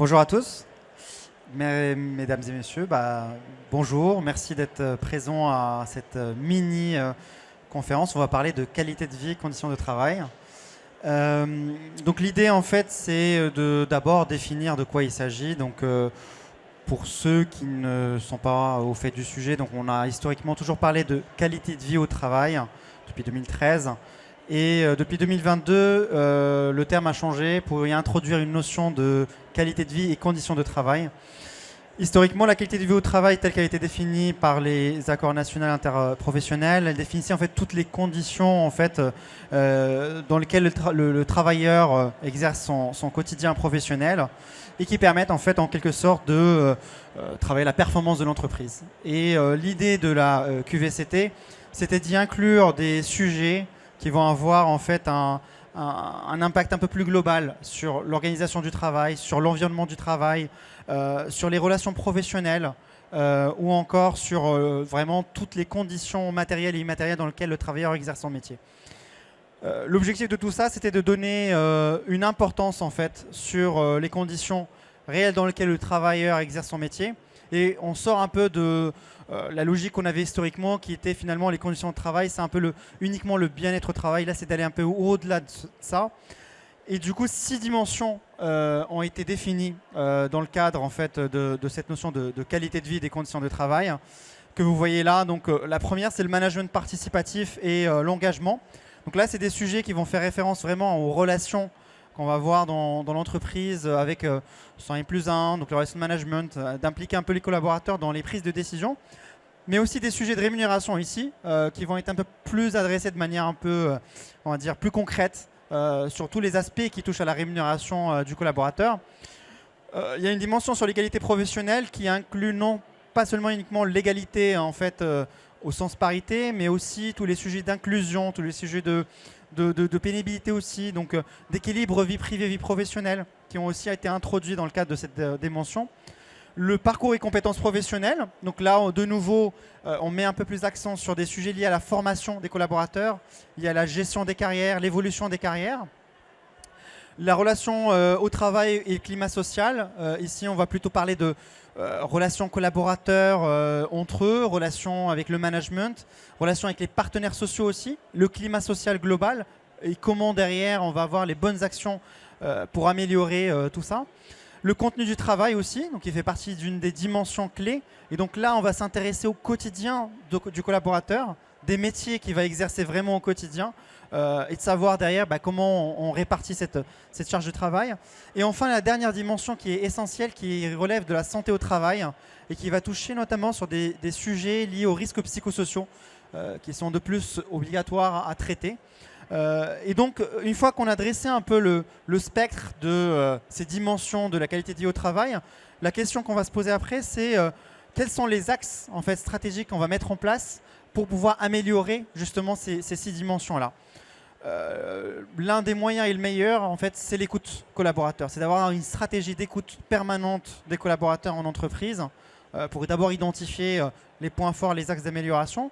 Bonjour à tous, mesdames et messieurs, bonjour, merci d'être présents à cette mini-conférence. On va parler de qualité de vie, conditions de travail. Donc l'idée en fait c'est d'abord définir de quoi il s'agit. Donc pour ceux qui ne sont pas au fait du sujet, donc on a historiquement toujours parlé de qualité de vie au travail depuis 2013. Et depuis 2022, le terme a changé pour y introduire une notion de qualité de vie et conditions de travail. Historiquement, la qualité de vie au travail, telle qu'elle a été définie par les accords nationaux interprofessionnels, elle définissait en fait toutes les conditions en fait, dans lesquelles le travailleur exerce son quotidien professionnel et qui permettent en fait en quelque sorte de travailler la performance de l'entreprise. Et l'idée de la QVCT, c'était d'y inclure des sujets qui vont avoir en fait un impact un peu plus global sur l'organisation du travail, sur l'environnement du travail, sur les relations professionnelles ou encore sur vraiment toutes les conditions matérielles et immatérielles dans lesquelles le travailleur exerce son métier. L'objectif de tout ça, c'était de donner une importance en fait sur les conditions réelles dans lesquelles le travailleur exerce son métier. Et on sort un peu de la logique qu'on avait historiquement, qui était finalement les conditions de travail, c'est un peu uniquement le bien-être au travail. Là, c'est d'aller un peu au-delà de ça. Et du coup, 6 dimensions ont été définies dans le cadre en fait, de cette notion de qualité de vie des conditions de travail que vous voyez là. Donc, la première, c'est le management participatif et l'engagement. Donc là, c'est des sujets qui vont faire référence vraiment aux relations qu'on va voir dans l'entreprise avec 100+1, donc le relation management, d'impliquer un peu les collaborateurs dans les prises de décision, mais aussi des sujets de rémunération ici qui vont être un peu plus adressés de manière un peu, on va dire, plus concrète sur tous les aspects qui touchent à la rémunération du collaborateur. Il y a une dimension sur l'égalité professionnelle qui inclut non pas seulement uniquement l'égalité en fait au sens parité, mais aussi tous les sujets d'inclusion, tous les sujets de pénibilité aussi, donc d'équilibre vie privée, vie professionnelle, qui ont aussi été introduits dans le cadre de cette dimension. Le parcours et compétences professionnelles, donc là de nouveau on met un peu plus d'accent sur des sujets liés à la formation des collaborateurs, il y a la gestion des carrières, l'évolution des carrières. La relation au travail et le climat social, ici on va plutôt parler de relations collaborateurs entre eux, relations avec le management, relations avec les partenaires sociaux aussi, le climat social global et comment derrière on va avoir les bonnes actions pour améliorer tout ça. Le contenu du travail aussi, donc il fait partie d'une des dimensions clés. Et donc là, on va s'intéresser au quotidien du collaborateur, des métiers qu'il va exercer vraiment au quotidien et de savoir derrière comment on répartit cette charge de travail. Et enfin, la dernière dimension qui est essentielle, qui relève de la santé au travail et qui va toucher notamment sur des sujets liés aux risques psychosociaux qui sont de plus obligatoires à traiter. Et donc, une fois qu'on a dressé un peu le spectre de ces dimensions de la qualité de vie au travail, la question qu'on va se poser après, c'est quels sont les axes en fait, stratégiques qu'on va mettre en place pour pouvoir améliorer justement ces 6 dimensions-là. L'un des moyens et le meilleur, en fait, c'est l'écoute collaborateur. C'est d'avoir une stratégie d'écoute permanente des collaborateurs en entreprise pour d'abord identifier les points forts, les axes d'amélioration.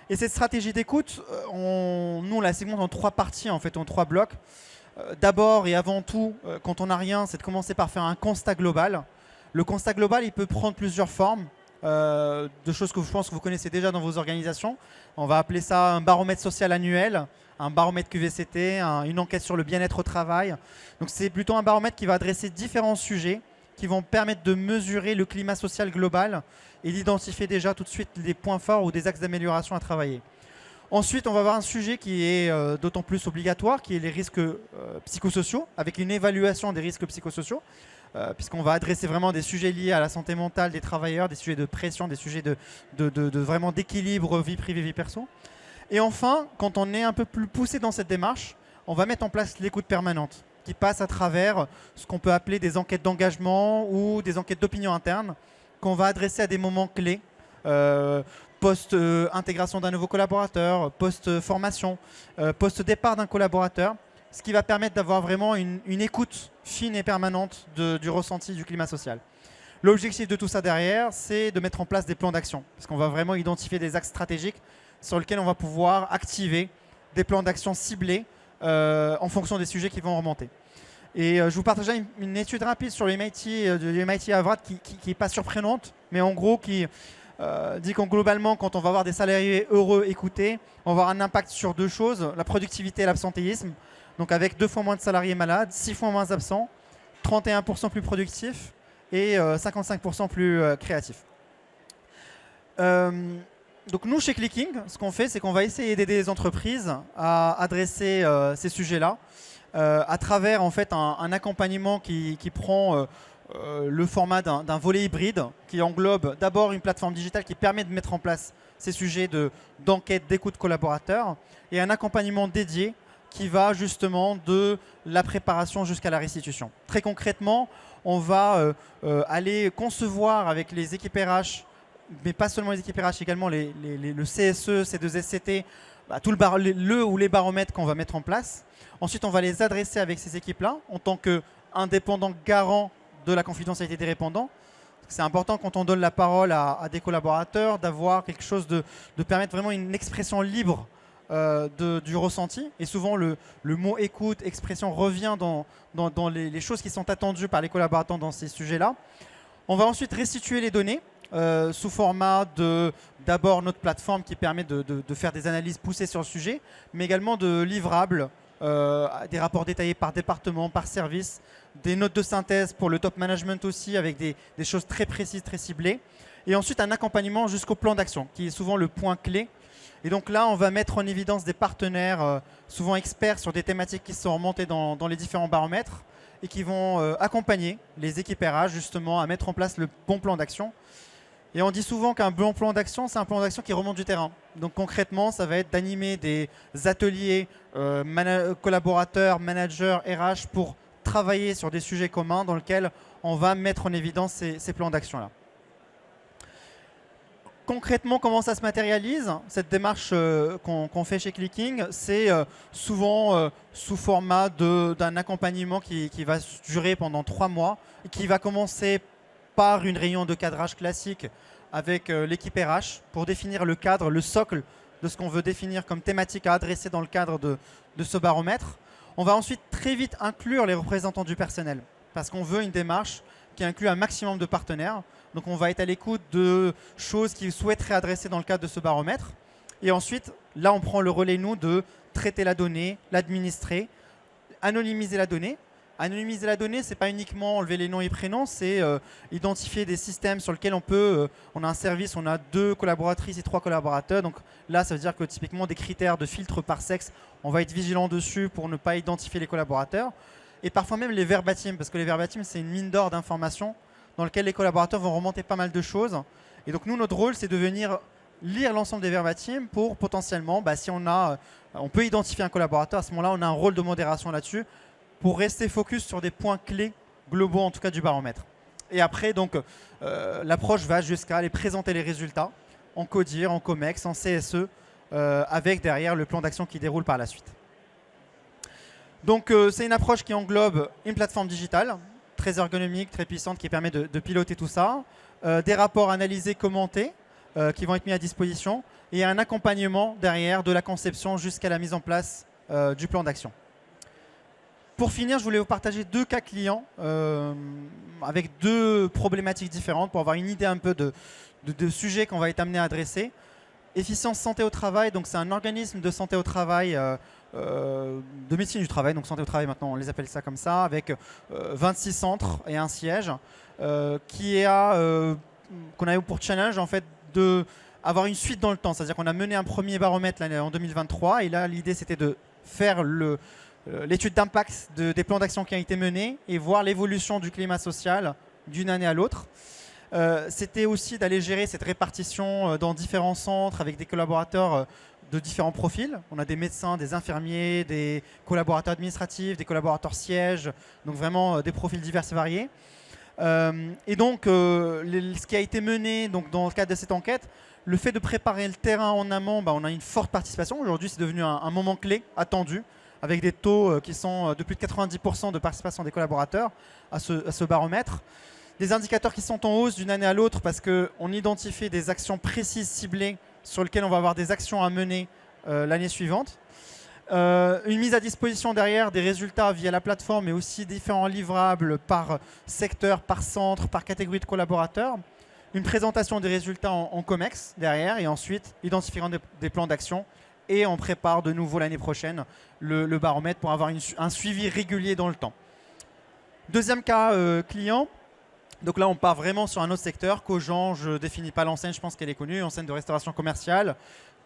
Et cette stratégie d'écoute, nous on la segmente en 3 parties, en fait, en 3 blocs. D'abord et avant tout, quand on n'a rien, c'est de commencer par faire un constat global. Le constat global, il peut prendre plusieurs formes, de choses que je pense que vous connaissez déjà dans vos organisations. On va appeler ça un baromètre social annuel, un baromètre QVCT, une enquête sur le bien-être au travail. Donc c'est plutôt un baromètre qui va adresser différents sujets qui vont permettre de mesurer le climat social global et d'identifier déjà tout de suite des points forts ou des axes d'amélioration à travailler. Ensuite, on va avoir un sujet qui est d'autant plus obligatoire, qui est les risques psychosociaux, avec une évaluation des risques psychosociaux, puisqu'on va adresser vraiment des sujets liés à la santé mentale des travailleurs, des sujets de pression, des sujets de vraiment d'équilibre vie privée, vie perso. Et enfin, quand on est un peu plus poussé dans cette démarche, on va mettre en place l'écoute permanente, qui passe à travers ce qu'on peut appeler des enquêtes d'engagement ou des enquêtes d'opinion interne, qu'on va adresser à des moments clés, post-intégration d'un nouveau collaborateur, post-formation, post-départ d'un collaborateur, ce qui va permettre d'avoir vraiment une écoute fine et permanente du ressenti du climat social. L'objectif de tout ça derrière, c'est de mettre en place des plans d'action, parce qu'on va vraiment identifier des axes stratégiques sur lesquels on va pouvoir activer des plans d'action ciblés en fonction des sujets qui vont remonter. Et je vous partagerai une étude rapide sur le MIT, de MIT Harvard qui n'est pas surprenante, mais en gros qui dit qu'en globalement, quand on va avoir des salariés heureux, écoutés, on va avoir un impact sur deux choses, la productivité et l'absentéisme. Donc avec 2 fois moins de salariés malades, 6 fois moins absents, 31% plus productifs et 55% plus créatifs. Donc nous, chez Clicking, ce qu'on fait, c'est qu'on va essayer d'aider les entreprises à adresser ces sujets-là à travers en fait un accompagnement qui prend le format d'un volet hybride qui englobe d'abord une plateforme digitale qui permet de mettre en place ces sujets d'enquête, d'écoute collaborateurs et un accompagnement dédié qui va justement de la préparation jusqu'à la restitution. Très concrètement, on va aller concevoir avec les équipes RH, mais pas seulement les équipes RH, également le CSE, C2SCT, tout le ou les baromètres qu'on va mettre en place. Ensuite, on va les adresser avec ces équipes-là en tant qu'indépendants garants de la confidentialité des répondants. C'est important quand on donne la parole à des collaborateurs d'avoir quelque chose de permettre vraiment une expression libre du ressenti. Et souvent, le mot écoute, expression revient dans les choses qui sont attendues par les collaborateurs dans ces sujets-là. On va ensuite restituer les données sous format d'abord notre plateforme qui permet de faire des analyses poussées sur le sujet, mais également de livrables, des rapports détaillés par département, par service, des notes de synthèse pour le top management aussi, avec des choses très précises, très ciblées. Et ensuite, un accompagnement jusqu'au plan d'action, qui est souvent le point clé. Et donc là, on va mettre en évidence des partenaires, souvent experts sur des thématiques qui sont remontées dans les différents baromètres et qui vont accompagner les équipes RH justement à mettre en place le bon plan d'action. Et on dit souvent qu'un bon plan d'action, c'est un plan d'action qui remonte du terrain. Donc concrètement, ça va être d'animer des ateliers collaborateurs, managers, RH pour travailler sur des sujets communs dans lesquels on va mettre en évidence ces plans d'action-là. Concrètement, comment ça se matérialise? Cette démarche qu'on fait chez Clicking, c'est souvent sous format d'un accompagnement qui va durer pendant 3 mois et qui va commencer par une réunion de cadrage classique avec l'équipe RH pour définir le cadre, le socle de ce qu'on veut définir comme thématique à adresser dans le cadre de ce baromètre. On va ensuite très vite inclure les représentants du personnel parce qu'on veut une démarche qui inclut un maximum de partenaires. Donc on va être à l'écoute de choses qu'ils souhaiteraient adresser dans le cadre de ce baromètre. Et ensuite, là on prend le relais, nous, de traiter la donnée, l'administrer, anonymiser la donnée. Anonymiser la donnée, ce n'est pas uniquement enlever les noms et prénoms, c'est identifier des systèmes sur lesquels on a un service, on a 2 collaboratrices et 3 collaborateurs. Donc là, ça veut dire que typiquement des critères de filtre par sexe, on va être vigilant dessus pour ne pas identifier les collaborateurs. Et parfois même les verbatims, parce que les verbatims, c'est une mine d'or d'informations dans lequel les collaborateurs vont remonter pas mal de choses. Et donc nous, notre rôle, c'est de venir lire l'ensemble des verbatims pour potentiellement, si on peut identifier un collaborateur, à ce moment-là, on a un rôle de modération là-dessus pour rester focus sur des points clés globaux, en tout cas du baromètre. Et après, donc, l'approche va jusqu'à aller présenter les résultats en CODIR, en COMEX, en CSE, avec derrière le plan d'action qui déroule par la suite. Donc, c'est une approche qui englobe une plateforme digitale, très ergonomique, très puissante, qui permet de piloter tout ça, des rapports analysés, commentés, qui vont être mis à disposition, et un accompagnement derrière de la conception jusqu'à la mise en place du plan d'action. Pour finir, je voulais vous partager 2 cas clients avec 2 problématiques différentes pour avoir une idée un peu de sujets qu'on va être amené à adresser. Efficience Santé au Travail, donc c'est un organisme de santé au travail, de médecine du travail, donc santé au travail maintenant on les appelle ça comme ça, avec 26 centres et un siège, qu'on a eu pour challenge en fait d'avoir une suite dans le temps. C'est-à-dire qu'on a mené un premier baromètre en 2023 et là l'idée c'était de faire l'étude d'impact des plans d'action qui ont été menés et voir l'évolution du climat social d'une année à l'autre. C'était aussi d'aller gérer cette répartition dans différents centres avec des collaborateurs de différents profils. On a des médecins, des infirmiers, des collaborateurs administratifs, des collaborateurs sièges, donc vraiment des profils divers et variés. Et donc, ce qui a été mené donc, dans le cadre de cette enquête, le fait de préparer le terrain en amont, on a une forte participation. Aujourd'hui, c'est devenu un moment clé, attendu, avec des taux qui sont de plus de 90% de participation des collaborateurs à ce baromètre. Des indicateurs qui sont en hausse d'une année à l'autre parce qu'on identifie des actions précises, ciblées, sur lesquelles on va avoir des actions à mener l'année suivante. Une mise à disposition derrière des résultats via la plateforme, mais aussi différents livrables par secteur, par centre, par catégorie de collaborateurs. Une présentation des résultats en COMEX derrière, et ensuite identifiant des plans d'action. Et on prépare de nouveau l'année prochaine le baromètre pour avoir un suivi régulier dans le temps. Deuxième cas client. Donc là, on part vraiment sur un autre secteur. Cogent, je ne définis pas l'enseigne, je pense qu'elle est connue, enseigne de restauration commerciale.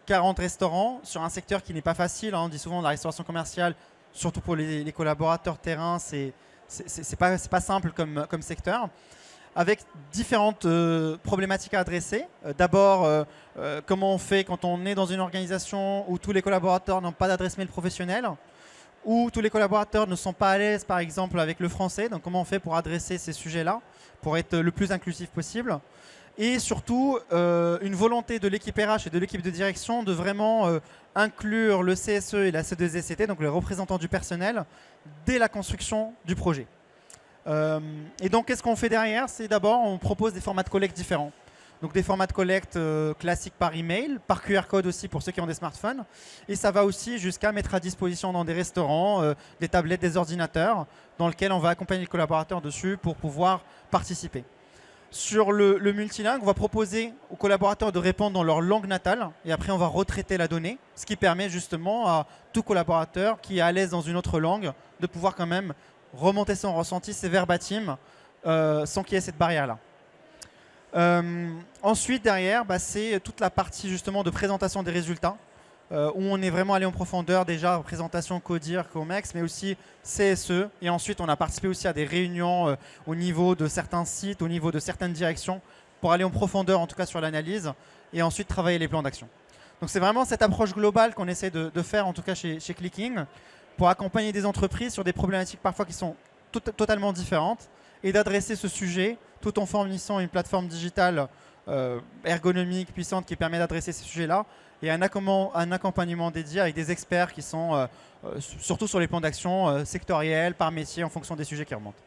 40 restaurants sur un secteur qui n'est pas facile. Hein. On dit souvent la restauration commerciale, surtout pour les collaborateurs terrain, c'est pas simple comme secteur. Avec différentes problématiques à adresser. D'abord, comment on fait quand on est dans une organisation où tous les collaborateurs n'ont pas d'adresse mail professionnelle, où tous les collaborateurs ne sont pas à l'aise, par exemple, avec le français. Donc, comment on fait pour adresser ces sujets-là, pour être le plus inclusif possible. Et surtout, une volonté de l'équipe RH et de l'équipe de direction de vraiment inclure le CSE et la C2ECT, donc les représentants du personnel, dès la construction du projet. Et donc, qu'est-ce qu'on fait derrière? C'est d'abord, on propose des formats de collecte différents. Donc, des formats de collecte classiques par email, par QR code aussi pour ceux qui ont des smartphones. Et ça va aussi jusqu'à mettre à disposition dans des restaurants, des tablettes, des ordinateurs, dans lesquels on va accompagner les collaborateurs dessus pour pouvoir participer. Sur le multilingue, on va proposer aux collaborateurs de répondre dans leur langue natale. Et après, on va retraiter la donnée, ce qui permet justement à tout collaborateur qui est à l'aise dans une autre langue de pouvoir quand même remonter son ressenti, ses verbatim, sans qu'il y ait cette barrière-là. Ensuite, derrière, c'est toute la partie justement de présentation des résultats, où on est vraiment allé en profondeur, déjà présentation CODIR, COMEX, mais aussi CSE. Et ensuite, on a participé aussi à des réunions au niveau de certains sites, au niveau de certaines directions, pour aller en profondeur, en tout cas sur l'analyse, et ensuite travailler les plans d'action. Donc c'est vraiment cette approche globale qu'on essaie de faire, en tout cas chez Clicking, pour accompagner des entreprises sur des problématiques parfois qui sont totalement différentes et d'adresser ce sujet tout en fournissant une plateforme digitale ergonomique, puissante qui permet d'adresser ces sujets-là et un accompagnement dédié avec des experts qui sont surtout sur les plans d'action sectoriels, par métier, en fonction des sujets qui remontent.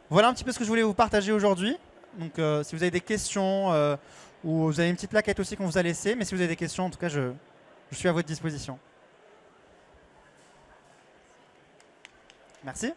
Voilà un petit peu ce que je voulais vous partager aujourd'hui. Donc si vous avez des questions ou vous avez une petite plaquette aussi qu'on vous a laissée, mais si vous avez des questions, en tout cas, je suis à votre disposition. Merci.